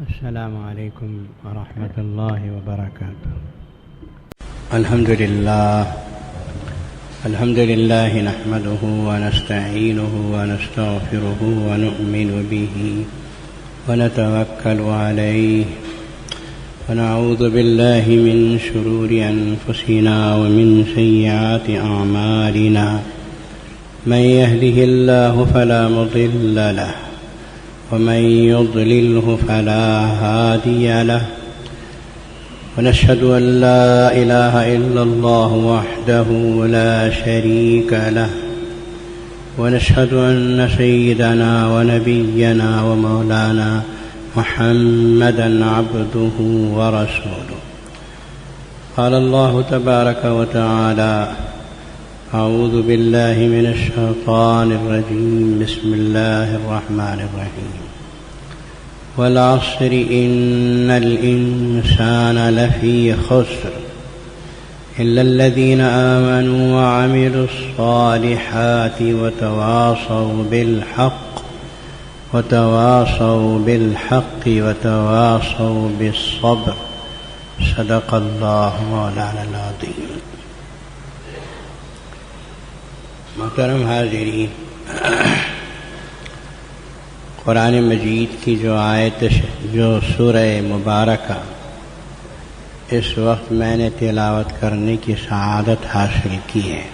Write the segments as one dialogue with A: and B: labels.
A: السلام علیکم ورحمۃ اللہ وبرکاتہ۔ الحمد للہ نحمده ونستعینه ونستغفره ونؤمن به ونتوکل علیہ ونعوذ باللہ من شرور انفسنا ومن سیئات اعمالنا من يهده الله فلا مضل له ومن يضلله فلا هادي له ونشهد أن لا إله إلا الله وحده لا شريك له ونشهد أن سيدنا ونبينا ومولانا محمدا عبده ورسوله قال الله تبارك وتعالى أعوذ بالله من الشيطان الرجيم بسم الله الرحمن الرحيم والعصر إن الإنسان لفي خسر إلا الذين آمنوا وعملوا الصالحات وتواصوا بالحق وتواصوا بالصبر صدق الله مولانا العظيم۔ محترم حاضرین، قرآن مجید کی جو سورہ مبارکہ اس وقت میں نے تلاوت کرنے کی سعادت حاصل کی ہے،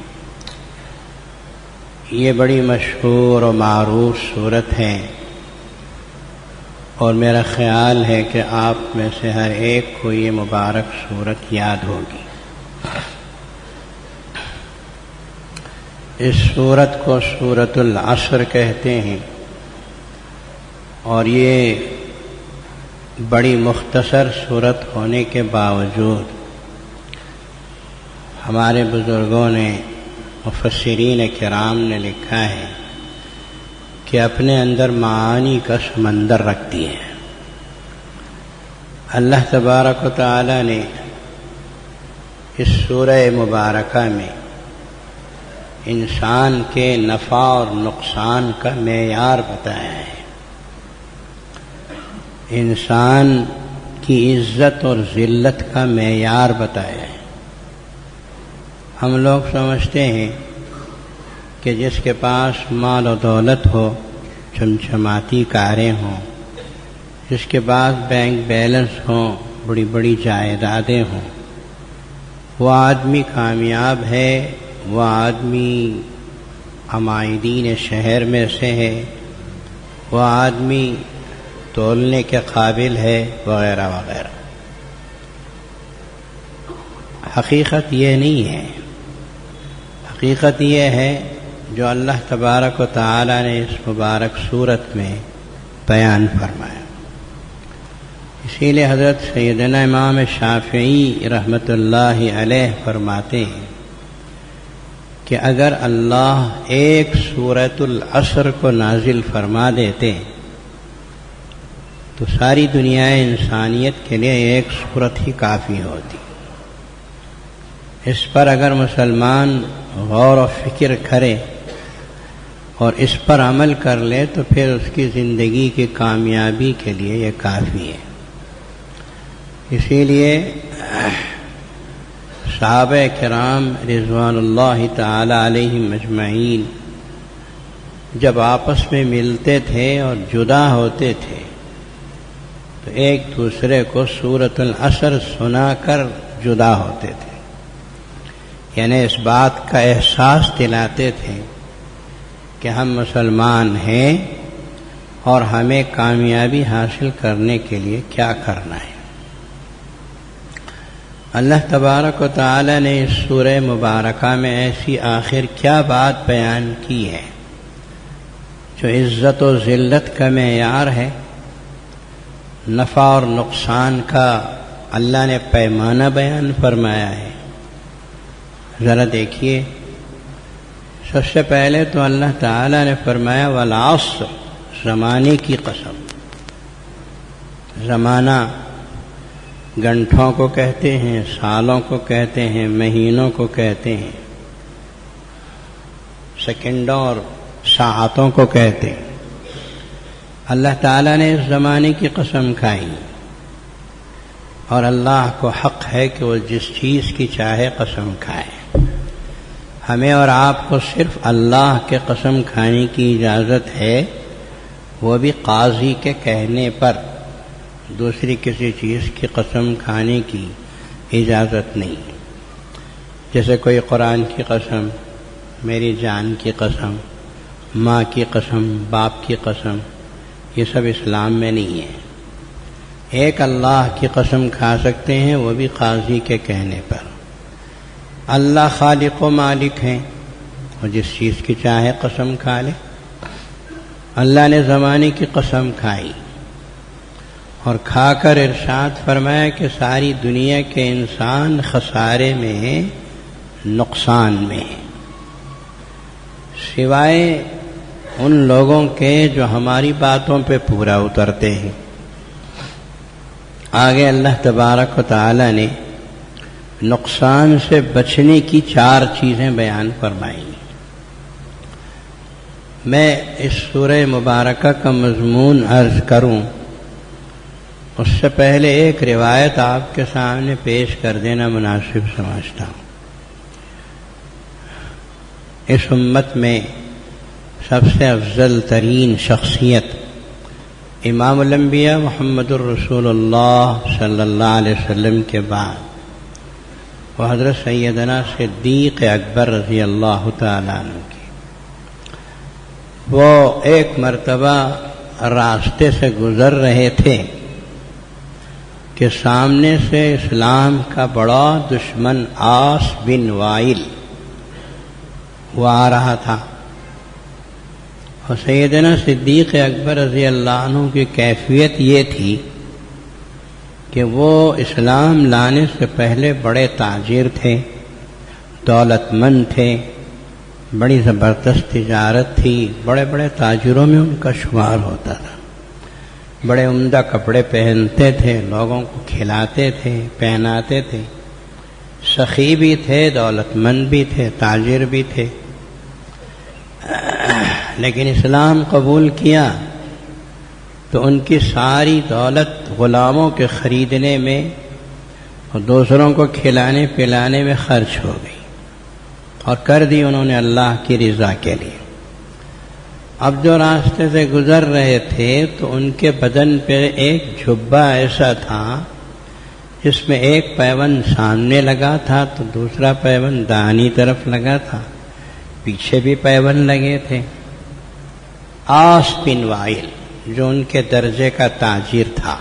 A: یہ بڑی مشہور و معروف سورت ہے، اور میرا خیال ہے کہ آپ میں سے ہر ایک کو یہ مبارک سورت یاد ہوگی۔ اس سورت کو سورۃ العصر کہتے ہیں، اور یہ بڑی مختصر سورت ہونے کے باوجود ہمارے بزرگوں نے، مفسرین کرام نے لکھا ہے کہ اپنے اندر معانی کا سمندر رکھتی ہے۔ اللہ تبارک و تعالی نے اس سورہ مبارکہ میں انسان کے نفع اور نقصان کا معیار بتایا ہے، انسان کی عزت اور ذلت کا معیار بتایا ہے۔ ہم لوگ سمجھتے ہیں کہ جس کے پاس مال و دولت ہو، چمچماتی کاریں ہوں، جس کے پاس بینک بیلنس ہوں، بڑی بڑی جائیدادیں ہوں، وہ آدمی کامیاب ہے، وہ آدمی عمائدین شہر میں سے ہے، وہ آدمی تولنے کے قابل ہے، وغیرہ وغیرہ۔ حقیقت یہ نہیں ہے، حقیقت یہ ہے جو اللہ تبارک و تعالی نے اس مبارک صورت میں بیان فرمایا۔ اسی لیے حضرت سیدنا امام شافعی رحمۃ اللہ علیہ فرماتے ہیں کہ اگر اللہ ایک سورۃ العصر کو نازل فرما دیتے تو ساری دنیا انسانیت کے لیے ایک سورت ہی کافی ہوتی۔ اس پر اگر مسلمان غور و فکر کرے اور اس پر عمل کر لے تو پھر اس کی زندگی کی کامیابی کے لیے یہ کافی ہے۔ اسی لیے صحابہ کرام رضوان اللہ تعالی علیہم اجمعین جب آپس میں ملتے تھے اور جدا ہوتے تھے تو ایک دوسرے کو سورۃ العصر سنا کر جدا ہوتے تھے، یعنی اس بات کا احساس دلاتے تھے کہ ہم مسلمان ہیں اور ہمیں کامیابی حاصل کرنے کے لیے کیا کرنا ہے۔ اللہ تبارک و تعالی نے اس سورہ مبارکہ میں ایسی آخر کیا بات بیان کی ہے جو عزت و ذلت کا معیار ہے، نفع اور نقصان کا اللہ نے پیمانہ بیان فرمایا ہے۔ ذرا دیکھیے، سب سے پہلے تو اللہ تعالی نے فرمایا والعصر، زمانے کی قسم۔ زمانہ گھنٹوں کو کہتے ہیں، سالوں کو کہتے ہیں، مہینوں کو کہتے ہیں، سیکنڈوں اور ساعتوں کو کہتے ہیں۔ اللہ تعالیٰ نے اس زمانے کی قسم کھائی، اور اللہ کو حق ہے کہ وہ جس چیز کی چاہے قسم کھائے۔ ہمیں اور آپ کو صرف اللہ کے قسم کھانے کی اجازت ہے، وہ بھی قاضی کے کہنے پر، دوسری کسی چیز کی قسم کھانے کی اجازت نہیں۔ جیسے کوئی قرآن کی قسم، میری جان کی قسم، ماں کی قسم، باپ کی قسم، یہ سب اسلام میں نہیں ہے۔ ایک اللہ کی قسم کھا سکتے ہیں، وہ بھی قاضی کے کہنے پر۔ اللہ خالق و مالک ہیں، وہ جس چیز کی چاہے قسم کھا لے۔ اللہ نے زمانے کی قسم کھائی اور کھا کر ارشاد فرمایا کہ ساری دنیا کے انسان خسارے میں ہیں، نقصان میں ہیں، سوائے ان لوگوں کے جو ہماری باتوں پہ پورا اترتے ہیں۔ آگے اللہ تبارک و تعالی نے نقصان سے بچنے کی 4 چیزیں بیان فرمائیں۔ میں اس سورہ مبارکہ کا مضمون عرض کروں اس سے پہلے ایک روایت آپ کے سامنے پیش کر دینا مناسب سمجھتا ہوں۔ اس امت میں سب سے افضل ترین شخصیت امام الانبیاء محمد الرسول اللہ صلی اللہ علیہ وسلم کے بعد وہ حضرت سیدنا صدیق اکبر رضی اللہ تعالیٰ عنہ کی۔ وہ ایک مرتبہ راستے سے گزر رہے تھے کہ سامنے سے اسلام کا بڑا دشمن عاص بن وائل وہ آ رہا تھا، اور سیدنا صدیق اکبر رضی اللہ عنہ کی کیفیت یہ تھی کہ وہ اسلام لانے سے پہلے بڑے تاجر تھے، دولت مند تھے، بڑی زبردست تجارت تھی، بڑے بڑے تاجروں میں ان کا شمار ہوتا تھا، بڑے عمدہ کپڑے پہنتے تھے، لوگوں کو کھلاتے تھے، پہناتے تھے، سخی بھی تھے، دولت مند بھی تھے، تاجر بھی تھے۔ لیکن اسلام قبول کیا تو ان کی ساری دولت غلاموں کے خریدنے میں اور دوسروں کو کھلانے پلانے میں خرچ ہو گئی، اور کر دی انہوں نے اللہ کی رضا کے لیے۔ اب جو راستے سے گزر رہے تھے تو ان کے بدن پہ ایک جھبا ایسا تھا جس میں ایک پیوند سامنے لگا تھا تو دوسرا پیوند داہنی طرف لگا تھا، پیچھے بھی پیوند لگے تھے۔ عاص بن وائل جو ان کے درجے کا تاجر تھا،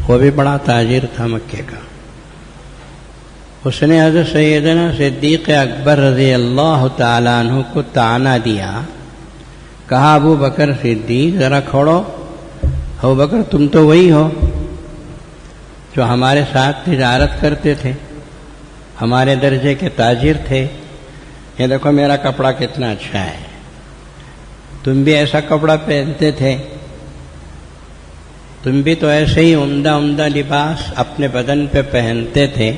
A: وہ بھی بڑا تاجر تھا مکے کا، اس نے حضرت سیدنا صدیق اکبر رضی اللہ تعالیٰ عنہ کو طعنہ دیا، کہا ابو بکر صدیق ذرا کھڑو، ابو بکر تم تو وہی ہو جو ہمارے ساتھ تجارت کرتے تھے، ہمارے درجے کے تاجر تھے، یہ دیکھو میرا کپڑا کتنا اچھا ہے، تم بھی ایسا کپڑا پہنتے تھے، تم بھی تو ایسے ہی عمدہ عمدہ لباس اپنے بدن پہ پہنتے تھے،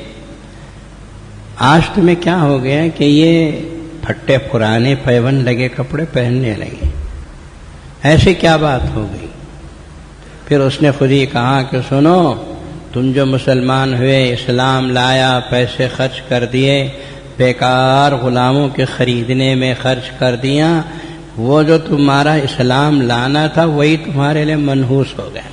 A: آج تمہیں کیا ہو گیا کہ یہ پھٹے پرانے پیوند لگے کپڑے پہننے لگے، ایسی کیا بات ہو گئی؟ پھر اس نے خود ہی کہا کہ سنو، تم جو مسلمان ہوئے، اسلام لایا، پیسے خرچ کر دیے، بیکار غلاموں کے خریدنے میں خرچ کر دیا، وہ جو تمہارا اسلام لانا تھا وہی تمہارے لیے منحوس ہو گیا،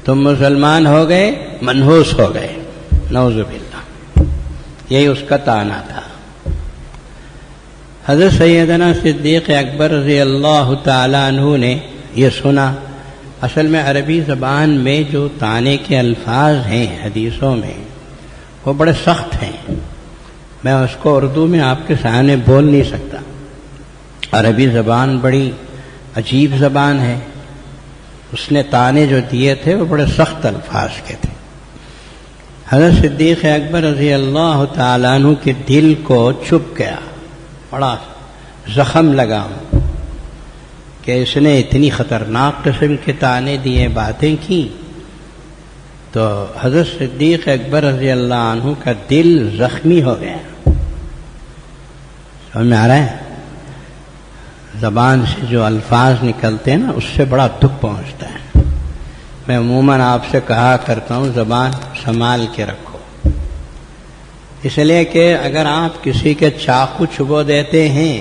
A: تم مسلمان ہو گئے، منحوس ہو گئے، نعوذ باللہ، یہی اس کا طعنہ تھا۔ حضرت سیدنا صدیق اکبر رضی اللہ تعالی عنہ نے یہ سنا۔ اصل میں عربی زبان میں جو طعنے کے الفاظ ہیں حدیثوں میں وہ بڑے سخت ہیں، میں اس کو اردو میں آپ کے سامنے بول نہیں سکتا، عربی زبان بڑی عجیب زبان ہے، اس نے طعنے جو دیے تھے وہ بڑے سخت الفاظ کے تھے۔ حضرت صدیق اکبر رضی اللہ تعالیٰ عنہ کے دل کو چھپ گیا، بڑا زخم لگا کہ اس نے اتنی خطرناک قسم کے طعنے دیے، باتیں کی، تو حضرت صدیق اکبر رضی اللہ عنہ کا دل زخمی ہو گیا، سمجھ میں آ رہا ہے؟ زبان سے جو الفاظ نکلتے ہیں نا، اس سے بڑا دکھ پہنچتا ہے۔ میں عموماً آپ سے کہا کرتا ہوں زبان سنبھال کے رکھو، اس لیے کہ اگر آپ کسی کے چاقو چبو دیتے ہیں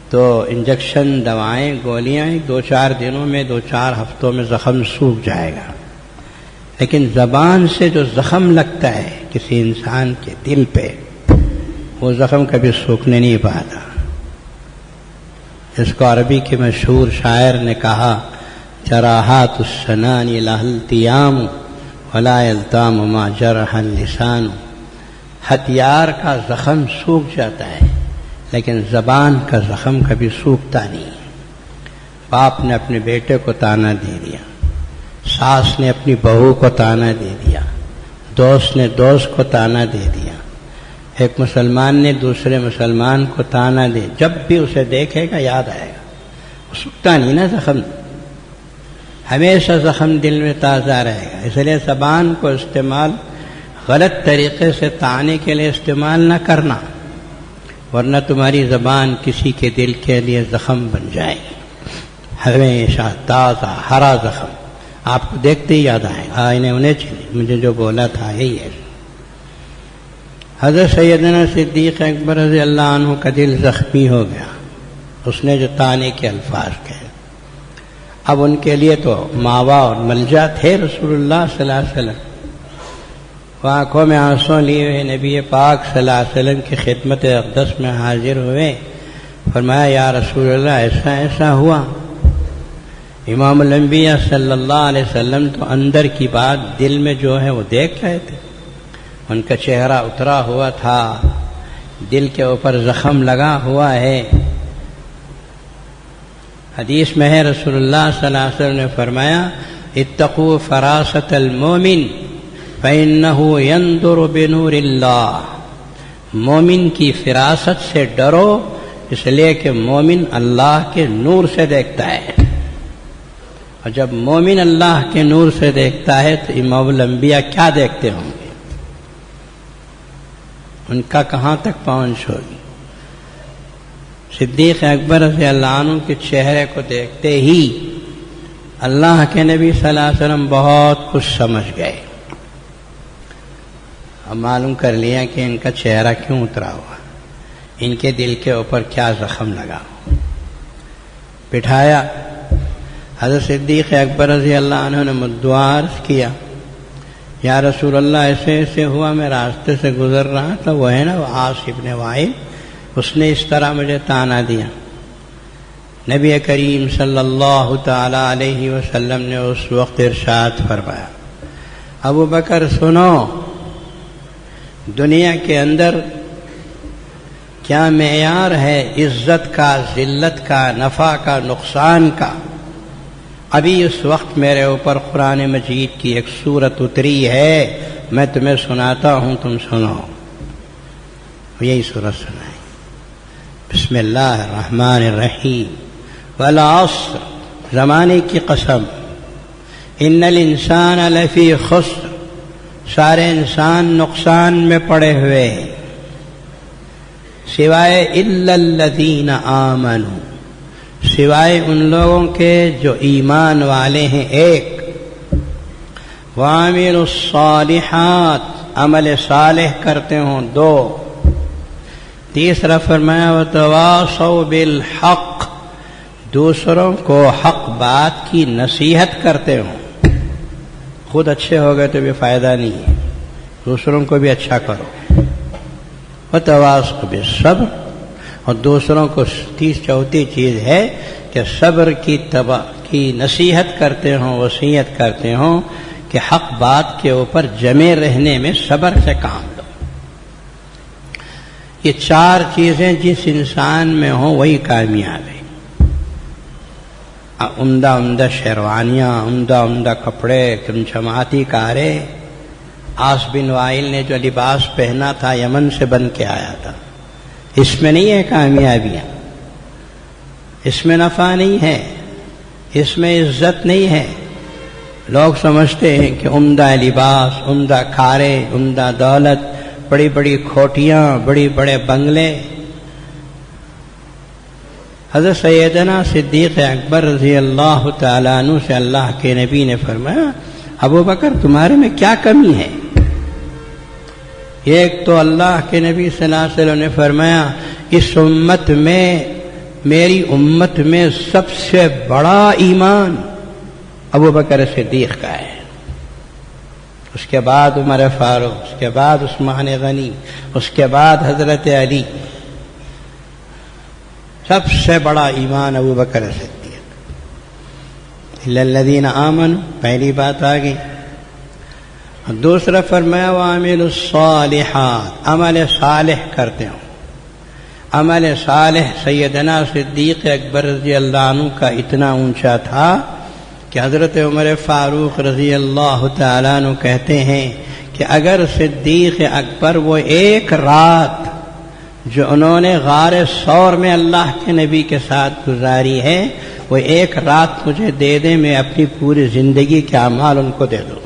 A: تو انجیکشن، دوائیں، گولیاں 2-4 دنوں میں 2-4 ہفتوں میں زخم سوکھ جائے گا، لیکن زبان سے جو زخم لگتا ہے کسی انسان کے دل پہ، وہ زخم کبھی سوکھنے نہیں پاتا۔ اس کو عربی کے مشہور شاعر نے کہا، جراحات السنان لها التیام ولا یلتام ما جرح اللسان۔ ہتھیار کا زخم سوکھ جاتا ہے لیکن زبان کا زخم کبھی سوکھتا نہیں۔ باپ نے اپنے بیٹے کو طعنہ دے دیا، ساس نے اپنی بہو کو طعنہ دے دیا، دوست نے دوست کو طعنہ دے دیا، ایک مسلمان نے دوسرے مسلمان کو طعنہ دے، جب بھی اسے دیکھے گا یاد آئے گا، وہ سوکھتا نہیں نا زخم، ہمیشہ زخم دل میں تازہ رہے گا۔ اس لیے زبان کو استعمال غلط طریقے سے طعنے کے لیے استعمال نہ کرنا، ورنہ تمہاری زبان کسی کے دل کے لیے زخم بن جائے گی، ہمیشہ تازہ ہرا زخم، آپ کو دیکھتے ہی یاد آئے گا، انہیں چلی مجھے جو بولا تھا یہی ہے۔ حضرت سیدنا صدیق اکبر رضی اللہ عنہ کا دل زخمی ہو گیا، اس نے جو طعنے کے الفاظ کہے، اب ان کے لیے تو ماوا اور ملجا تھے رسول اللہ صلی اللہ علیہ وسلم، وہ آنکھوں میں آنسو لیے ہوئے نبی پاک صلی اللہ علیہ وسلم کی خدمت اقدس میں حاضر ہوئے، فرمایا یا رسول اللہ ایسا ایسا ہوا۔ امام الانبیاء صلی اللہ علیہ وسلم تو اندر کی بات دل میں جو ہے وہ دیکھ رہے تھے، ان کا چہرہ اترا ہوا تھا، دل کے اوپر زخم لگا ہوا ہے۔ حدیث میں ہے رسول اللہ صلی اللہ علیہ وسلم نے فرمایا اتقوا فراست المومن فإنه ينظر بنور اللہ، مومن کی فراست سے ڈرو، اس لیے کہ مومن اللہ کے نور سے دیکھتا ہے، اور جب مومن اللہ کے نور سے دیکھتا ہے تو امام الانبیاء کیا دیکھتے ہوں گے، ان کا کہاں تک پہنچ ہوگی۔ صدیق اکبر رضی اللہ عنہ کے چہرے کو دیکھتے ہی اللہ کے نبی صلی اللہ علیہ وسلم بہت کچھ سمجھ گئے، اب معلوم کر لیا کہ ان کا چہرہ کیوں اترا ہوا، ان کے دل کے اوپر کیا زخم لگا۔ بٹھایا، حضرت صدیق اکبر رضی اللہ عنہ نے دعا عرض کیا، یا رسول اللہ ایسے ایسے ہوا، میں راستے سے گزر رہا تھا، وہ ہے نا وہ عاص ابن وائل، اس نے اس طرح مجھے طعنہ دیا۔ نبی کریم صلی اللہ تعالی علیہ وسلم نے اس وقت ارشاد فرمایا، ابو بکر سنو، دنیا کے اندر کیا معیار ہے عزت کا، ذلت کا، نفع کا، نقصان کا؟ ابھی اس وقت میرے اوپر قرآن مجید کی ایک سورت اتری ہے، میں تمہیں سناتا ہوں، تم سنو۔ یہی سورت سنائی، بسم اللہ الرحمن الرحیم، والعصر، زمانے کی قسم، ان الانسان لفی خسر، سارے انسان نقصان میں پڑے ہوئے ہیں، سوائے الا الذین آمنوا، سوائے ان لوگوں کے جو ایمان والے ہیں، ایک، وعملوا الصالحات، عمل صالح کرتے ہوں، دو، تیسرا فرمایا وتواصوا بالحق، دوسروں کو حق بات کی نصیحت کرتے ہوں، خود اچھے ہو گئے تو بھی فائدہ نہیں ہے، دوسروں کو بھی اچھا کرو، وتواصوا بالصبر، اور دوسروں کو چوتھی چیز ہے کہ صبر کی نصیحت کرتے ہوں، وصیت کرتے ہوں کہ حق بات کے اوپر جمے رہنے میں صبر سے کام لو۔ یہ چار چیزیں جس انسان میں ہوں وہی کامیاب ہے۔ عمدہ عمدہ شیروانیاں، عمدہ عمدہ کپڑے، چمچماتی کاریں، عاص بن وائل نے جو لباس پہنا تھا یمن سے بن کے آیا تھا، اس میں نہیں ہے کامیابیاں، اس میں نفع نہیں ہے، اس میں عزت نہیں ہے۔ لوگ سمجھتے ہیں کہ عمدہ لباس، عمدہ کاریں، عمدہ دولت، بڑی بڑی کھوٹیاں، بڑے بڑے بنگلے۔ حضرت سیدنا صدیق اکبر رضی اللہ تعالیٰ عنہ سے اللہ کے نبی نے فرمایا ابو بکر تمہارے میں کیا کمی ہے؟ ایک تو اللہ کے نبی صلی اللہ علیہ وسلم نے فرمایا اس امت میں میری امت میں سب سے بڑا ایمان ابو بکر صدیق کا ہے، اس کے بعد عمر فاروق، اس کے بعد عثمان غنی، اس کے بعد حضرت علی، سب سے بڑا ایمان ابو بکر صدیق۔ الا الذین آمنوا، پہلی بات آ گئی۔ دوسرا فرمایا وعملوا الصالحات، عمل صالح کرتے ہوں۔ عمل صالح سیدنا صدیق اکبر رضی اللہ عنہ کا اتنا اونچا تھا کہ حضرت عمر فاروق رضی اللہ تعالیٰ عنہ کہتے ہیں کہ اگر صدیق اکبر وہ ایک رات جو انہوں نے غار ثور میں اللہ کے نبی کے ساتھ گزاری ہے، وہ ایک رات مجھے دے دیں، میں اپنی پوری زندگی کے اعمال ان کو دے دوں۔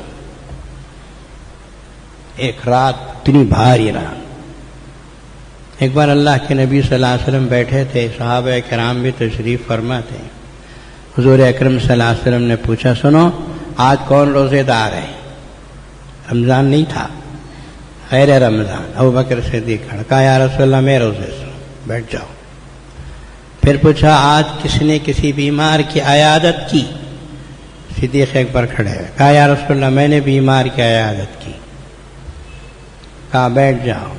A: ایک رات اتنی بھاری رات۔ ایک بار اللہ کے نبی صلی اللہ علیہ وسلم بیٹھے تھے، صحابہ کرام بھی تشریف فرما تھے۔ حضور اکرم صلی اللہ علیہ وسلم نے پوچھا سنو آج کون روزے دار ہے؟ رمضان نہیں تھا، غیر رمضان۔ ابو بکر صدیق کھڑا، کہا یا رسول اللہ میں روزے سے ہوں، بیٹھ جاؤ۔ پھر پوچھا آج کس نے کسی بیمار کی عیادت کی؟ صدیق اکبر کھڑے ہوئے، کہا یا رسول اللہ میں نے بیمار کی عیادت کی۔ کہا بیٹھ جاؤ۔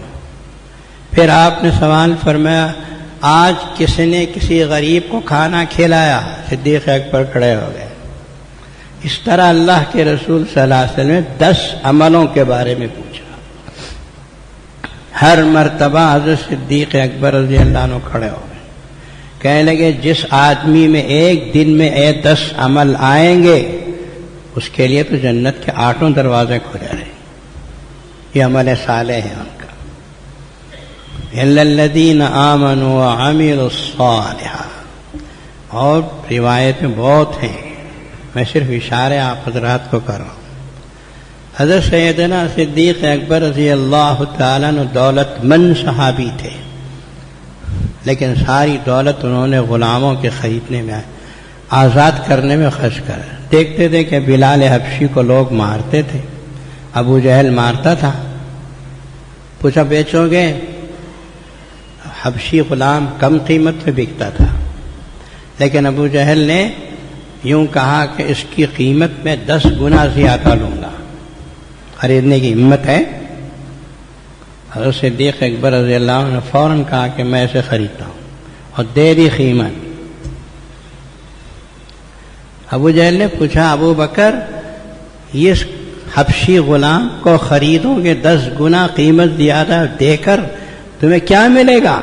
A: پھر آپ نے سوال فرمایا آج کس نے کسی غریب کو کھانا کھلایا؟ صدیق اکبر کھڑے ہو گئے۔ اس طرح اللہ کے رسول صلی اللہ علیہ وسلم نے 10 عملوں کے بارے میں پوچھا۔ ہر مرتبہ حضرت صدیق اکبر رضی اللہ عنہ کھڑے ہو گئے، کہنے لگے جس آدمی میں ایک دن میں 10 عمل آئیں گے اس کے لیے تو جنت کے 8 دروازے کھلے رہے۔ یہ عمل صالح ہے ان کا۔ الا الذین آمنوا وعملوا الصالحات، اور روایتیں بہت ہیں، میں صرف اشارے آپ حضرات کو کر رہا ہوں۔ حضرت سیدنا صدیق اکبر رضی اللہ تعالیٰ عنہ دولت مند صحابی تھے، لیکن ساری دولت انہوں نے غلاموں کے خریدنے میں آزاد کرنے میں خرچ کر۔ دیکھتے تھے کہ بلال حبشی کو لوگ مارتے تھے، ابو جہل مارتا تھا، پوچھا بیچو گے؟ حبشی غلام کم قیمت میں بکتا تھا، لیکن ابو جہل نے یوں کہا کہ اس کی قیمت میں 10 گنا زیادہ لوں گا، خریدنے کی ہمت ہے؟ حضرت صدیق اکبر رضی اللہ عنہ نے فوراً کہا کہ میں اسے خریدتا ہوں، اور دے دی قیمت۔ ابو جہل نے پوچھا ابو بکر یہ حبشی غلام کو خریدو گے 10 گنا قیمت زیادہ دے کر تمہیں کیا ملے گا؟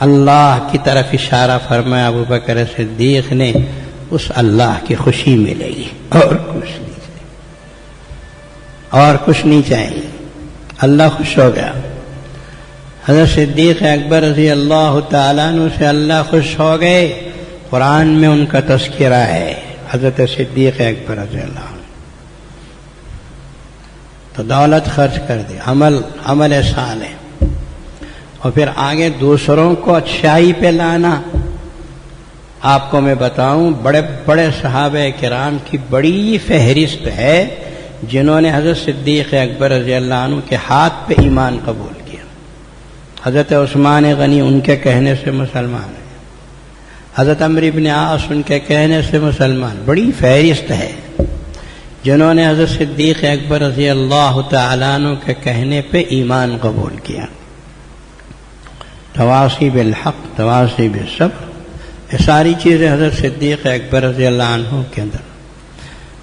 A: اللہ کی طرف اشارہ فرمایا ابو بکر صدیق نے، اس اللہ کی خوشی ملے گی، اور کچھ نہیں چاہیے، اور کچھ نہیں چاہیے۔ اللہ خوش ہو گیا۔ حضرت صدیق اکبر رضی اللہ تعالیٰ عنہ سے اللہ خوش ہو گئے۔ قرآن میں ان کا تذکرہ ہے، حضرت صدیق اکبر رضی اللہ عنہ۔ تو دولت خرچ کر دی، عمل صالح، اور پھر آگے دوسروں کو اچھائی پہ لانا۔ آپ کو میں بتاؤں بڑے بڑے صحابہ کرام کی بڑی فہرست ہے جنہوں نے حضرت صدیق اکبر رضی اللہ عنہ کے ہاتھ پہ ایمان قبول کیا۔ حضرت عثمان غنی ان کے کہنے سے مسلمان ہے، حضرت عمرو بن عاص ان کے کہنے سے مسلمان۔ بڑی فہرست ہے جنہوں نے حضرت صدیق اکبر رضی اللہ تعالیٰ عنہ کے کہنے پہ ایمان قبول کیا۔ تواصی بالحق، تواصی بالصبر، یہ ساری چیزیں حضرت صدیق اکبر رضی اللہ عنہ کے اندر۔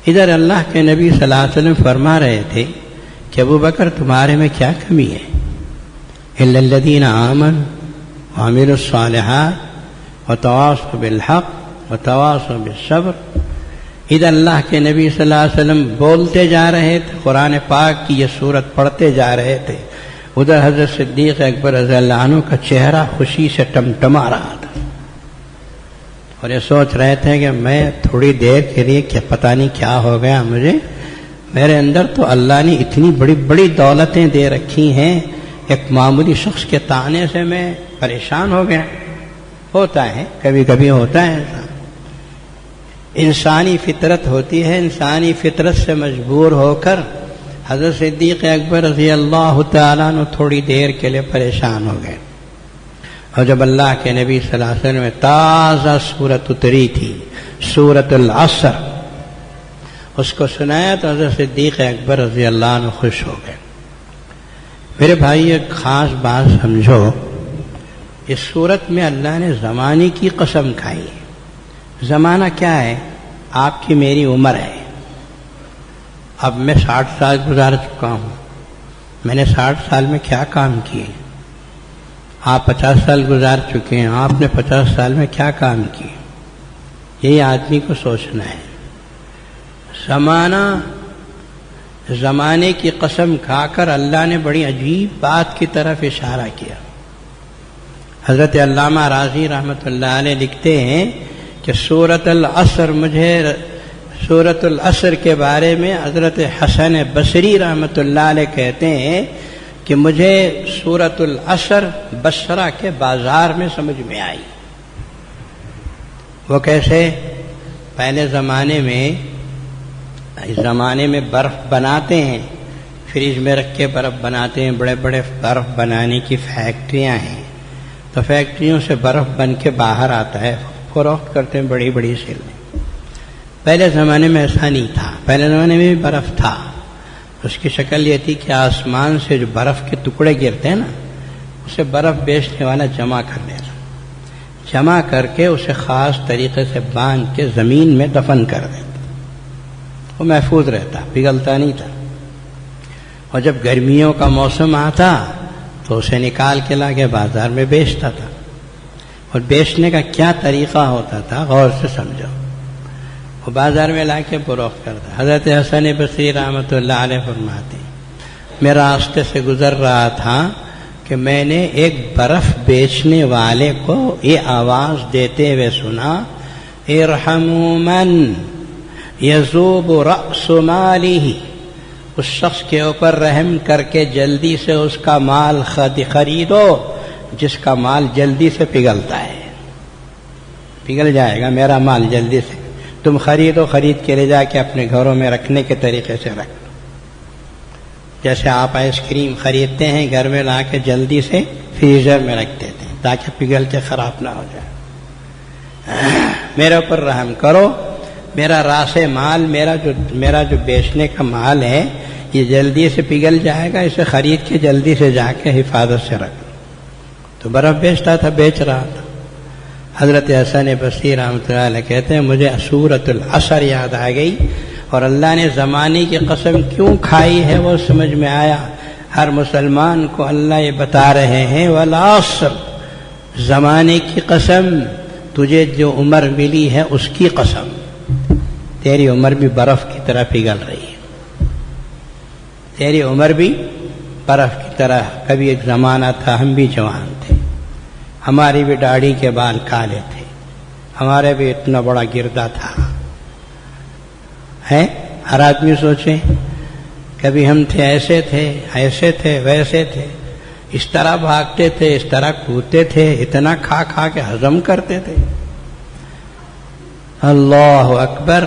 A: ادھر اللہ کے نبی صلی اللہ علیہ وسلم فرما رہے تھے کہ ابو بکر تمہارے میں کیا کمی ہے؟ الا الذین آمنوا وعملوا الصالحات وتواصوا بالحق وتواصوا بالصبر۔ ادھر اللہ کے نبی صلی اللہ علیہ وسلم بولتے جا رہے تھے، قرآن پاک کی یہ سورت پڑھتے جا رہے تھے، ادھر حضرت صدیق اکبر رضی اللہ عنہ کا چہرہ خوشی سے ٹمٹما رہا تھا، اور یہ سوچ رہے تھے کہ میں تھوڑی دیر کے لیے کیا پتہ نہیں کیا ہو گیا مجھے، میرے اندر تو اللہ نے اتنی بڑی بڑی دولتیں دے رکھی ہیں، ایک معمولی شخص کے طعنے سے میں پریشان ہو گیا۔ ہوتا ہے، کبھی کبھی ہوتا ہے انسانی فطرت ہوتی ہے، انسانی فطرت سے مجبور ہو کر حضرت صدیق اکبر رضی اللہ تعالیٰ عنہ تھوڑی دیر کے لیے پریشان ہو گئے، اور جب اللہ کے نبی صلی اللہ علیہ وسلم میں تازہ سورت اتری تھی، سورت العصر، اس کو سنایا تو حضرت صدیق اکبر رضی اللہ عنہ خوش ہو گئے۔ میرے بھائی ایک خاص بات سمجھو، اس سورت میں اللہ نے زمانے کی قسم کھائی ہے۔ زمانہ کیا ہے؟ آپ کی میری عمر ہے۔ اب میں 60 سال گزار چکا ہوں، میں نے 60 سال میں کیا کام کیے؟ آپ 50 سال گزار چکے ہیں، آپ نے 50 سال میں کیا کام کیے؟ یہی آدمی کو سوچنا ہے۔ زمانے کی قسم کھا کر اللہ نے بڑی عجیب بات کی طرف اشارہ کیا۔ حضرت علامہ راضی رحمۃ اللہ علیہ لکھتے ہیں کہ سورۃ العصر، مجھے سورۃ العصر کے بارے میں حضرت حسن بصری رحمۃ اللہ علیہ کہتے ہیں کہ مجھے سورۃ العصر بصرہ کے بازار میں سمجھ میں آئی۔ وہ کیسے؟ پہلے زمانے میں برف بناتے ہیں، فریج میں رکھ کے برف بناتے ہیں، بڑے بڑے برف بنانے کی فیکٹریاں ہیں، تو فیکٹریوں سے برف بن کے باہر آتا ہے، فروخت کرتے ہیں بڑی بڑی سیلیں۔ پہلے زمانے میں ایسا نہیں تھا، پہلے زمانے میں بھی برف تھا، اس کی شکل یہ تھی کہ آسمان سے جو برف کے ٹکڑے گرتے ہیں نا، اسے برف بیچنے والا جمع کر لیتا، جمع کر کے اسے خاص طریقے سے باندھ کے زمین میں دفن کر دیتا، وہ محفوظ رہتا، پگھلتا نہیں تھا۔ اور جب گرمیوں کا موسم آتا تو اسے نکال کے لا کے بازار میں بیچتا تھا۔ اور بیچنے کا کیا طریقہ ہوتا تھا، غور سے سمجھو۔ وہ بازار میں لا کے فروخت کرتا۔ حضرت حسن بصری رحمۃ اللہ علیہ فرماتے، میں راستے سے گزر رہا تھا کہ میں نے ایک برف بیچنے والے کو یہ آواز دیتے ہوئے سنا، ارحموا من یذوب رأس مالہ، اس شخص کے اوپر رحم کر کے جلدی سے اس کا مال خریدو جس کا مال جلدی سے پگھلتا ہے، پگھل جائے گا میرا مال جلدی سے، تم خریدو، خرید کے لے جا کے اپنے گھروں میں رکھنے کے طریقے سے رکھ لو۔ جیسے آپ آئس کریم خریدتے ہیں، گھر میں لا کے جلدی سے فریزر میں رکھ دیتے ہیں تاکہ پگھل کے خراب نہ ہو جائے۔ میرے اوپر رحم کرو، میرا راس مال، میرا جو بیچنے کا مال ہے یہ جلدی سے پگھل جائے گا، اسے خرید کے جلدی سے جا کے حفاظت سے رکھ لو۔ تو برف بیچتا تھا، بیچ رہا تھا۔ حضرت حسن بصری رحمۃ اللہ علیہ کہتے ہیں مجھے سورۃ العصر یاد آ گئی، اور اللہ نے زمانے کی قسم کیوں کھائی ہے وہ سمجھ میں آیا۔ ہر مسلمان کو اللہ یہ بتا رہے ہیں والعصر، زمانے کی قسم، تجھے جو عمر ملی ہے اس کی قسم، تیری عمر بھی برف کی طرح پگھل رہی ہے، تیری عمر بھی برف کی طرح۔ کبھی ایک زمانہ تھا ہم بھی جوان تھے، ہماری بھی داڑھی کے بال کالے تھے، ہمارے بھی اتنا بڑا گردہ تھا، ہے ہر آدمی سوچے کبھی ہم تھے، ایسے تھے ویسے تھے، اس طرح بھاگتے تھے، اس طرح کودتے تھے، اتنا کھا کھا کے ہضم کرتے تھے۔ اللہ اکبر،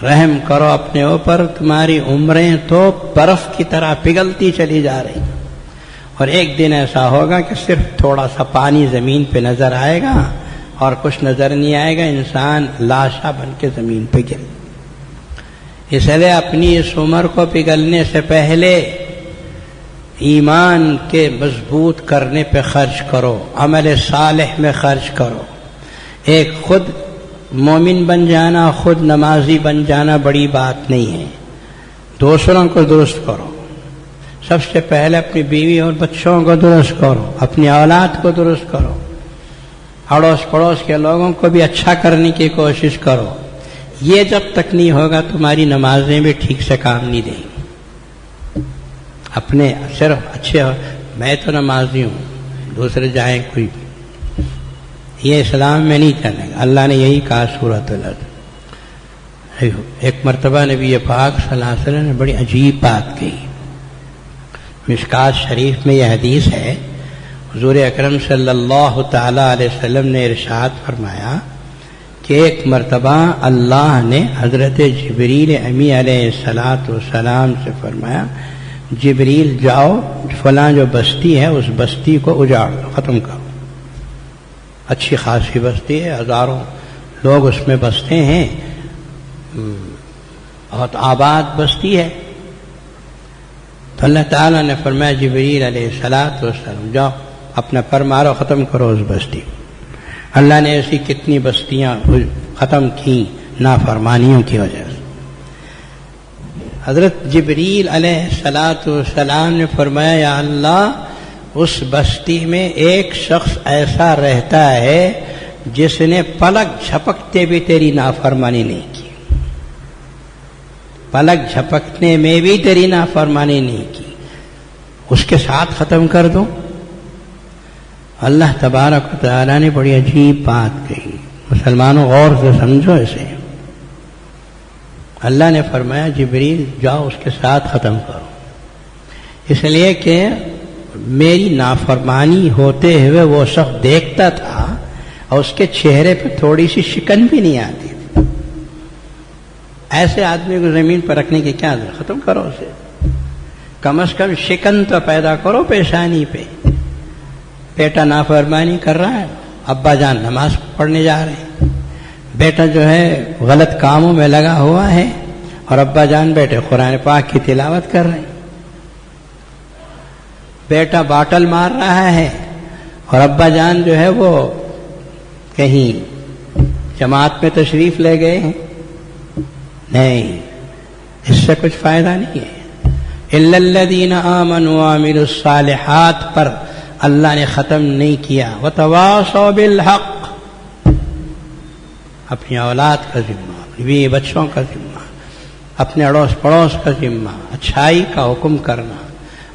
A: رحم کرو اپنے اوپر، تمہاری عمریں تو برف کی طرح پگھلتی چلی جا رہی، اور ایک دن ایسا ہوگا کہ صرف تھوڑا سا پانی زمین پہ نظر آئے گا اور کچھ نظر نہیں آئے گا، انسان لاشا بن کے زمین پہ گر۔ اس لیے اپنی اس عمر کو پگھلنے سے پہلے ایمان کے مضبوط کرنے پہ خرچ کرو، عمل صالح میں خرچ کرو۔ ایک خود مومن بن جانا، خود نمازی بن جانا بڑی بات نہیں ہے، دوسروں کو درست کرو۔ سب سے پہلے اپنی بیوی اور بچوں کو درست کرو، اپنی اولاد کو درست کرو، اڑوس پڑوس کے لوگوں کو بھی اچھا کرنے کی کوشش کرو۔ یہ جب تک نہیں ہوگا تمہاری نمازیں بھی ٹھیک سے کام نہیں دیں گی۔ اپنے صرف اچھے میں تو نمازی ہوں، دوسرے جائیں کوئی بھی، یہ اسلام میں نہیں چلے گا۔ اللہ نے یہی کہا سورۃ العصر۔ ایک مرتبہ نبی پاک صلی اللہ علیہ وسلم نے بڑی عجیب بات کہی، مشکات شریف میں یہ حدیث ہے، حضور اکرم صلی اللہ تعالی علیہ وسلم نے ارشاد فرمایا کہ ایک مرتبہ اللہ نے حضرت جبریل امی علیہ السلام سے فرمایا جبریل جاؤ فلاں جو بستی ہے اس بستی کو اجاڑ دو، ختم کرو. اچھی خاصی بستی ہے، ہزاروں لوگ اس میں بستے ہیں، بہت آباد بستی ہے. تو اللہ تعالیٰ نے فرمایا جبریل علیہ السلام جاؤ اپنا پر مارو، ختم کرو اس بستی کو. اللہ نے ایسی کتنی بستیاں ختم کی نافرمانیوں کی وجہ سے. حضرت جبریل علیہ السلام نے فرمایا یا اللہ اس بستی میں ایک شخص ایسا رہتا ہے جس نے پلک جھپکتے بھی تیری نافرمانی نہیں کی، پلک جھپکنے میں بھی تیری نافرمانی نہیں کی، اس کے ساتھ ختم کر دو. اللہ تبارک و تعالیٰ نے بڑی عجیب بات کہی، مسلمانوں غور سے سمجھو اسے. اللہ نے فرمایا جبریل جاؤ اس کے ساتھ ختم کرو، اس لیے کہ میری نافرمانی ہوتے ہوئے وہ شخص دیکھتا تھا اور اس کے چہرے پہ تھوڑی سی شکن بھی نہیں آتی تھی. ایسے آدمی کو زمین پر رکھنے کی کیا ضرورت، ختم کرو اسے. کم از کم شکن تو پیدا کرو پیشانی پہ. بیٹا نافرمانی کر رہا ہے، ابا جان نماز پڑھنے جا رہے ہیں، بیٹا جو ہے غلط کاموں میں لگا ہوا ہے اور ابا جان بیٹے قرآن پاک کی تلاوت کر رہے ہیں. بیٹا باٹل مار رہا ہے اور ابا جان جو ہے وہ کہیں جماعت میں تشریف لے گئے ہیں. نہیں، اس سے کچھ فائدہ نہیں ہے. الا الذین آمنوا وعملوا الصالحات پر اللہ نے ختم نہیں کیا. وتواصوا بالحق، اپنی اولاد کا ذمہ، بیوی بچوں کا ذمہ، اپنے اڑوس پڑوس کا ذمہ، اچھائی کا حکم کرنا،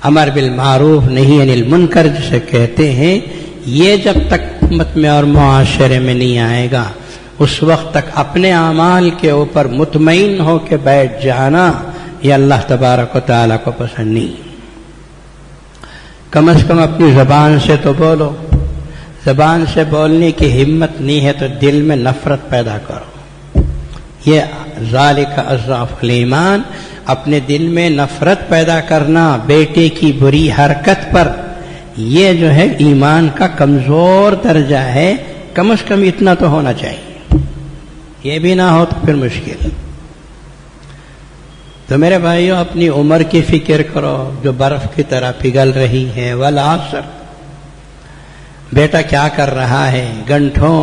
A: امر بالمعروف نہی عن المنکر جسے کہتے ہیں، یہ جب تک امت میں اور معاشرے میں نہیں آئے گا اس وقت تک اپنے اعمال کے اوپر مطمئن ہو کے بیٹھ جانا یہ اللہ تبارک و تعالیٰ کو پسند نہیں. کم از کم اپنی زبان سے تو بولو. زبان سے بولنے کی ہمت نہیں ہے تو دل میں نفرت پیدا کرو. یہ ذالک اضعف الایمان، اپنے دل میں نفرت پیدا کرنا بیٹے کی بری حرکت پر، یہ جو ہے ایمان کا کمزور درجہ ہے. کم از کم اتنا تو ہونا چاہیے. یہ بھی نہ ہو تو پھر مشکل. تو میرے بھائیوں اپنی عمر کی فکر کرو جو برف کی طرح پگھل رہی ہے. والعصر، بیٹا کیا کر رہا ہے؟ گھنٹوں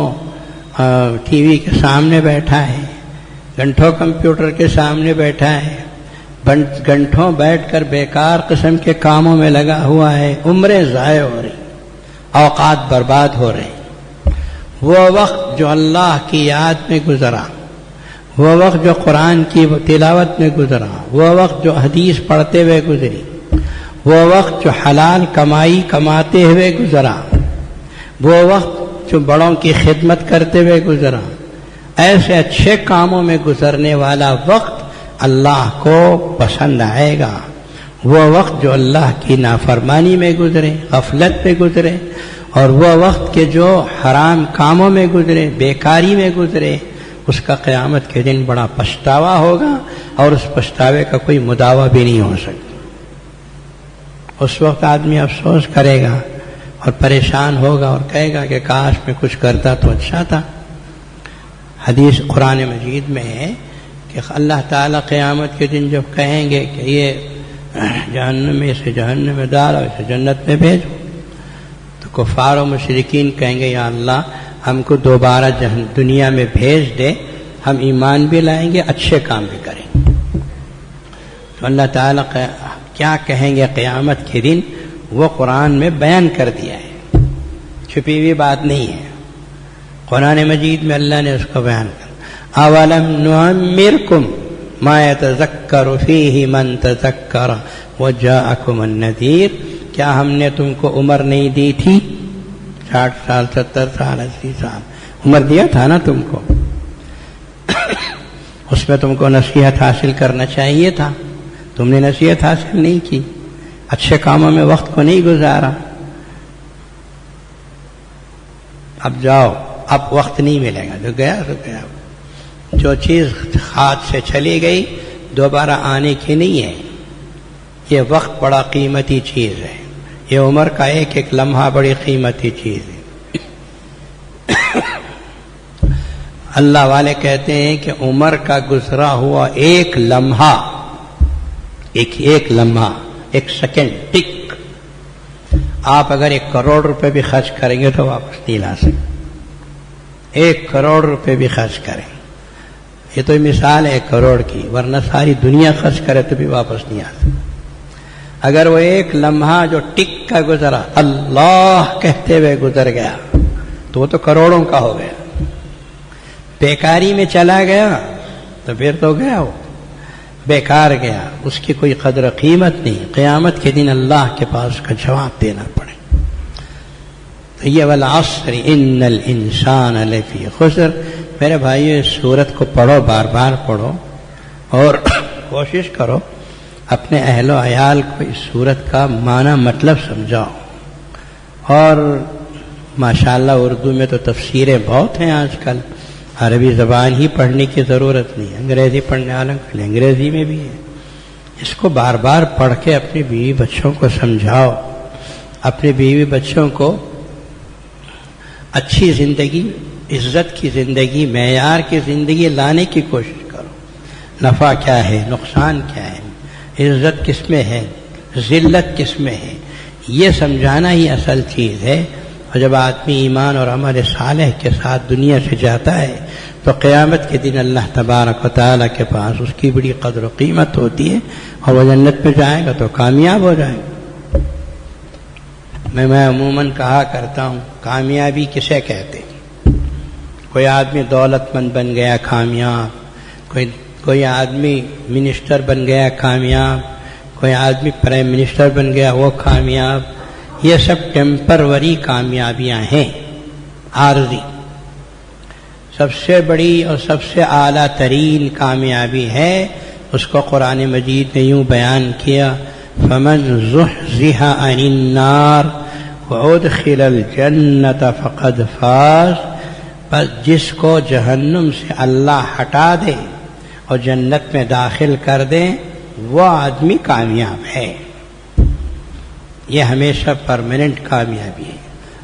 A: ٹی وی کے سامنے بیٹھا ہے، گھنٹوں کمپیوٹر کے سامنے بیٹھا ہے، گھنٹوں بیٹھ کر بیکار قسم کے کاموں میں لگا ہوا ہے. عمریں ضائع ہو رہی، اوقات برباد ہو رہے. وہ وقت جو اللہ کی یاد میں گزرا، وہ وقت جو قرآن کی تلاوت میں گزرا، وہ وقت جو حدیث پڑھتے ہوئے گزری، وہ وقت جو حلال کمائی کماتے ہوئے گزرا، وہ وقت جو بڑوں کی خدمت کرتے ہوئے گزرا، ایسے اچھے کاموں میں گزرنے والا وقت اللہ کو پسند آئے گا. وہ وقت جو اللہ کی نافرمانی میں گزرے، غفلت میں گزرے، اور وہ وقت کے جو حرام کاموں میں گزرے، بیکاری میں گزرے، اس کا قیامت کے دن بڑا پچھتاوا ہوگا اور اس پچھتاوے کا کوئی مداوع بھی نہیں ہو سکتا. اس وقت آدمی افسوس کرے گا اور پریشان ہوگا اور کہے گا کہ کاش میں کچھ کرتا تو اچھا تھا. حدیث قرآن مجید میں ہے کہ اللہ تعالیٰ قیامت کے دن جب کہیں گے کہ یہ جہنم میں اسے جہنم میں ڈالو، اسے جنت میں بھیجو، تو کفار و مشرکین کہیں گے یا اللہ ہم کو دوبارہ دنیا میں بھیج دے، ہم ایمان بھی لائیں گے، اچھے کام بھی کریں گے. تو اللہ تعالیٰ کیا کہیں گے قیامت کے دن وہ قرآن میں بیان کر دیا ہے، چھپی ہوئی بات نہیں ہے. قرآن مجید میں اللہ نے اس کو بیان کر اولم نعمرکم ما یتذکر فیہ من تذکر وجاءکم النذیر، کیا ہم نے تم کو عمر نہیں دی تھی؟ 60 سال 70 سال 80 سال عمر دیا تھا نا تم کو. اس میں تم کو نصیحت حاصل کرنا چاہیے تھا، تم نے نصیحت حاصل نہیں کی، اچھے کاموں میں وقت کو نہیں گزارا. اب جاؤ، اب وقت نہیں ملے گا، جو گیا تو گیا. جو چیز ہاتھ سے چلی گئی دوبارہ آنے کی نہیں ہے. یہ وقت بڑا قیمتی چیز ہے، یہ عمر کا ایک ایک لمحہ بڑی قیمتی چیز ہے. اللہ والے کہتے ہیں کہ عمر کا گزرا ہوا ایک لمحہ، ایک لمحہ، ایک سیکنڈ، ٹک، آپ اگر 1 کروڑ روپے بھی خرچ کریں گے تو واپس نہیں لا سکتے. 1 کروڑ روپے بھی خرچ کریں، یہ تو مثال ہے 1 کروڑ کی، ورنہ ساری دنیا خرچ کرے تو بھی واپس نہیں آ سکتے. اگر وہ ایک لمحہ جو ٹک کا گزرا، اللہ کہتے ہوئے گزر گیا، تو وہ تو کروڑوں کا ہو گیا. بیکاری میں چلا گیا تو پھر تو گیا، وہ بیکار گیا، اس کی کوئی قدر قیمت نہیں. قیامت کے دن اللہ کے پاس اس کا جواب دینا پڑے. تو یہ والعصر ان الانسان لفی خسر. میرے بھائیو، اس سورت کو پڑھو، بار بار پڑھو، اور کوشش کرو اپنے اہل و عیال کو اس سورت کا معنی مطلب سمجھاؤ. اور ماشاءاللہ اردو میں تو تفسیریں بہت ہیں آج کل، عربی زبان ہی پڑھنے کی ضرورت نہیں ہے، انگریزی پڑھنے والوں کے لیے انگریزی میں بھی ہے. اس کو بار بار پڑھ کے اپنی بیوی بچوں کو سمجھاؤ، اپنے بیوی بچوں کو اچھی زندگی، عزت کی زندگی، معیار کی زندگی لانے کی کوشش کرو. نفع کیا ہے، نقصان کیا ہے، عزت کس میں ہے، ذلت کس میں ہے، یہ سمجھانا ہی اصل چیز ہے. اور جب آدمی ایمان اور عمل صالح کے ساتھ دنیا سے جاتا ہے تو قیامت کے دن اللہ تبارک و تعالیٰ کے پاس اس کی بڑی قدر و قیمت ہوتی ہے، اور وہ جنت میں جائے گا تو کامیاب ہو جائے گا. میں عموماً کہا کرتا ہوں، کامیابی کسے کہتے ہیں؟ کوئی آدمی دولت مند بن گیا کامیاب، کوئی آدمی منسٹر بن گیا کامیاب، کوئی آدمی پرائم منسٹر بن گیا وہ کامیاب. یہ سب ٹیمپروری کامیابیاں ہیں، عارضی. سب سے بڑی اور سب سے اعلیٰ ترین کامیابی ہے، اس کو قرآن مجید نے یوں بیان کیا، فمن زحزح عن النار وادخل الجنة فقد فاز. بس جس کو جہنم سے اللہ ہٹا دے اور جنت میں داخل کر دے وہ آدمی کامیاب ہے. یہ ہمیشہ پرماننٹ کامیابی ہے،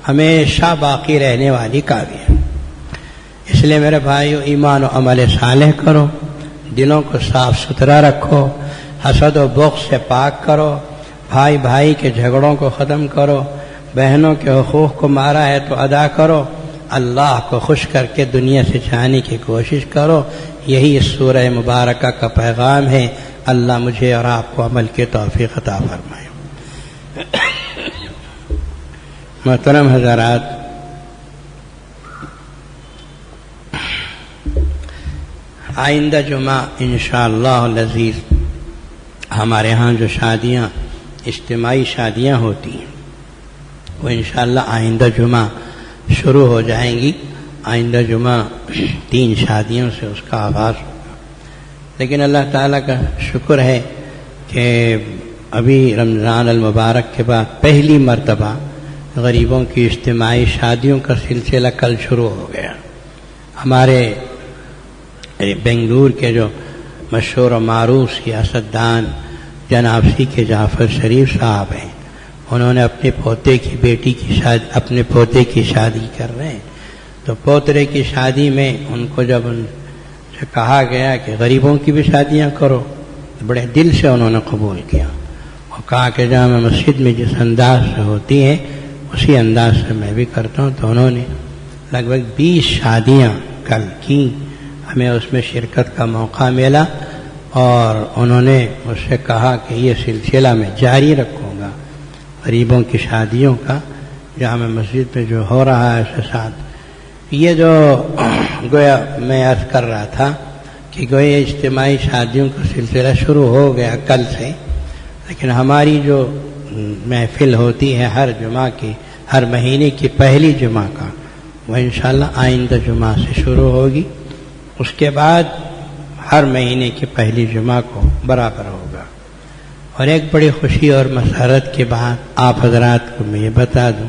A: ہمیشہ باقی رہنے والی کامیابی. اس لیے میرے بھائیو، ایمان و عمل صالح کرو، دلوں کو صاف ستھرا رکھو، حسد و بغض سے پاک کرو، بھائی بھائی کے جھگڑوں کو ختم کرو، بہنوں کے حقوق کو مارا ہے تو ادا کرو، اللہ کو خوش کر کے دنیا سے جانے کی کوشش کرو. یہی اس سورہ مبارکہ کا پیغام ہے. اللہ مجھے اور آپ کو عمل کی توفیق عطا فرمائے. محترم حضرات، آئندہ جمعہ انشاءاللہ العزیز ہمارے ہاں جو شادیاں، اجتماعی شادیاں ہوتی ہیں، وہ انشاءاللہ آئندہ جمعہ شروع ہو جائیں گی. آئندہ جمعہ 3 شادیوں سے اس کا آغاز ہوگا. لیکن اللہ تعالیٰ کا شکر ہے کہ ابھی رمضان المبارک کے بعد پہلی مرتبہ غریبوں کی اجتماعی شادیوں کا سلسلہ کل شروع ہو گیا. ہمارے بنگلور کے جو مشہور و معروف سیاستدان جناب سی کے جعفر شریف صاحب ہیں، انہوں نے اپنے پوتے کی بیٹی کی شادی، اپنے پوتے کی شادی کر رہے ہیں. تو پوترے کی شادی میں ان کو جب ان سے کہا گیا کہ غریبوں کی بھی شادیاں کرو، تو بڑے دل سے انہوں نے قبول کیا اور کہا کہ جامع مسجد میں جس انداز سے ہوتی ہے اسی انداز سے میں بھی کرتا ہوں. تو انہوں نے لگ بھگ 20 شادیاں کل کی. ہمیں اس میں شرکت کا موقع ملا اور انہوں نے مجھ سے کہا کہ یہ سلسلہ میں جاری رکھوں گا غریبوں کی شادیوں کا جامع مسجد میں جو ہو رہا ہے اس کے ساتھ. یہ جو گویا میں عرض کر رہا تھا کہ گویا اجتماعی شادیوں کا سلسلہ شروع ہو گیا کل سے، لیکن ہماری جو محفل ہوتی ہے ہر جمعہ کی، ہر مہینے کی پہلی جمعہ کا، وہ انشاءاللہ آئندہ جمعہ سے شروع ہوگی. اس کے بعد ہر مہینے کی پہلی جمعہ کو برابر ہوگا. اور ایک بڑی خوشی اور مسرت کی بات آپ حضرات کو میں یہ بتا دوں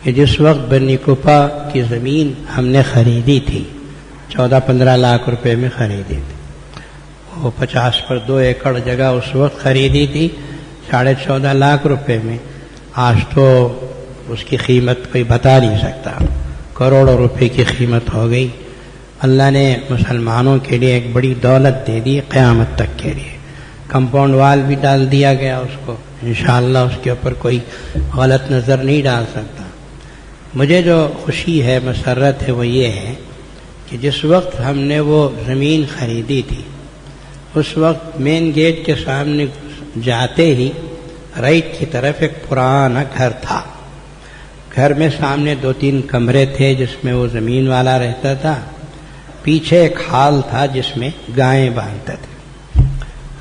A: کہ جس وقت بنی کپا کی زمین ہم نے خریدی تھی 14-15 لاکھ روپے میں خریدی تھی، وہ 50 پر 2 ایکڑ جگہ اس وقت خریدی تھی 14.5 لاکھ روپے میں. آج تو اس کی قیمت کوئی بتا نہیں سکتا، کروڑوں روپے کی قیمت ہو گئی. اللہ نے مسلمانوں کے لیے ایک بڑی دولت دے دی قیامت تک کے لیے. کمپاؤنڈ وال بھی ڈال دیا گیا اس کو، انشاءاللہ اس کے اوپر کوئی غلط نظر نہیں ڈال سکتا. مجھے جو خوشی ہے، مسرت ہے، وہ یہ ہے کہ جس وقت ہم نے وہ زمین خریدی تھی اس وقت مین گیٹ کے سامنے جاتے ہی رائٹ کی طرف ایک پرانا گھر تھا. گھر میں سامنے 2-3 کمرے تھے جس میں وہ زمین والا رہتا تھا. پیچھے ایک ہال تھا جس میں گائیں باندھتے تھے.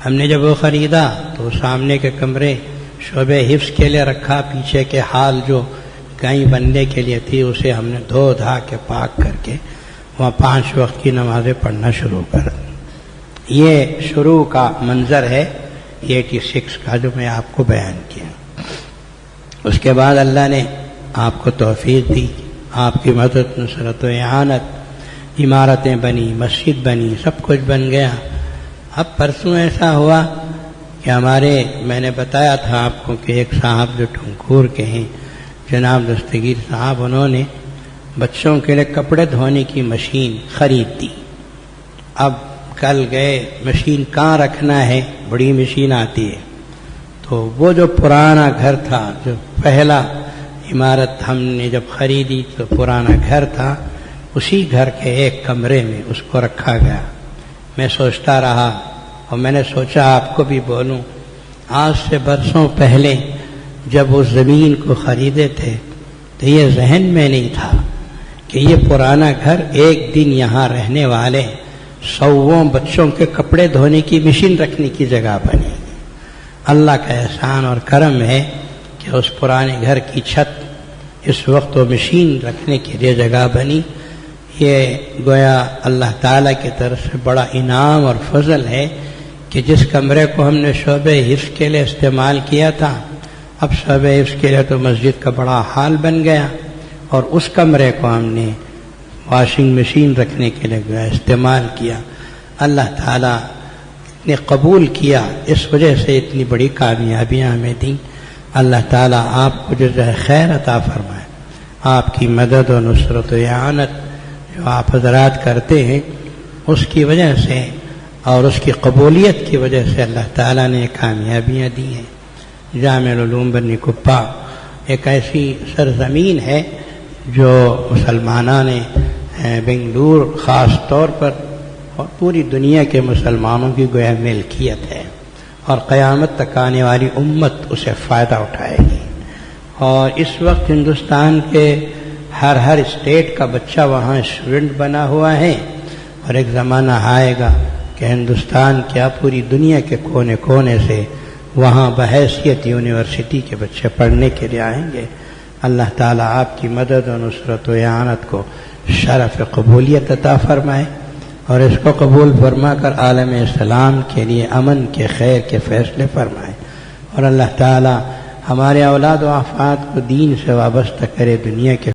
A: ہم نے جب وہ خریدا تو سامنے کے کمرے شعبہ حفظ کے لیے رکھا، پیچھے کے ہال جو گائیں بننے کے لیے تھی اسے ہم نے دھو دھا کے پاک کر کے وہاں 5 وقت کی نمازیں پڑھنا شروع کر. یہ شروع کا منظر ہے 86 کا جو میں آپ کو بیان کیا. اس کے بعد اللہ نے آپ کو توفیق دی، آپ کی مدد، نصرت و اعانت، عمارتیں بنی، مسجد بنی، سب کچھ بن گیا. اب پرسوں ایسا ہوا کہ میں نے بتایا تھا آپ کو کہ ایک صاحب جو ٹھنکور کے ہیں جناب دستگیر صاحب، انہوں نے بچوں کے لیے کپڑے دھونے کی مشین خرید دی. اب کل گئے، مشین کہاں رکھنا ہے، بڑی مشین آتی ہے. تو وہ جو پرانا گھر تھا، جو پہلا عمارت ہم نے جب خریدی تو پرانا گھر تھا، اسی گھر کے ایک کمرے میں اس کو رکھا گیا. میں سوچتا رہا اور میں نے سوچا آپ کو بھی بولوں. آج سے برسوں پہلے جب اس زمین کو خریدے تھے تو یہ ذہن میں نہیں تھا کہ یہ پرانا گھر ایک دن یہاں رہنے والے 100 بچوں کے کپڑے دھونے کی مشین رکھنے کی جگہ بنے. اللہ کا احسان اور کرم ہے کہ اس پرانے گھر کی چھت اس وقت وہ مشین رکھنے کے لیے جگہ بنی. یہ گویا اللہ تعالیٰ کی طرف سے بڑا انعام اور فضل ہے کہ جس کمرے کو ہم نے شعبہ حفظ کے لیے استعمال کیا تھا، اب شعبہ حفظ کے لیے تو مسجد کا بڑا حال بن گیا، اور اس کمرے کو ہم نے واشنگ مشین رکھنے کے لیے استعمال کیا. اللہ تعالیٰ نے قبول کیا، اس وجہ سے اتنی بڑی کامیابیاں ہمیں دیں. اللہ تعالیٰ آپ کو جزائے خیر عطا فرمائے. آپ کی مدد و نصرت و اعانت جو آپ حضرات کرتے ہیں اس کی وجہ سے اور اس کی قبولیت کی وجہ سے اللہ تعالیٰ نے کامیابیاں دی ہیں. جامع العلوم بنی کپا ایک ایسی سرزمین ہے جو مسلمانوں نے بنگلور خاص طور پر اور پوری دنیا کے مسلمانوں کی گویا ملکیت ہے، اور قیامت تک آنے والی امت اسے فائدہ اٹھائے گی. اور اس وقت ہندوستان کے ہر اسٹیٹ کا بچہ وہاں اسٹوڈنٹ بنا ہوا ہے، اور ایک زمانہ آئے گا کہ ہندوستان کیا پوری دنیا کے کونے کونے سے وہاں بحیثیت یونیورسٹی کے بچے پڑھنے کے لیے آئیں گے. اللہ تعالیٰ آپ کی مدد و نصرت و اعانت کو شرف قبولیت عطا فرمائے، اور اس کو قبول فرما کر عالم اسلام کے لیے امن کے خیر کے فیصلے فرمائے. اور اللہ تعالیٰ ہمارے اولاد و افراد کو دین سے وابستہ کرے، دنیا کے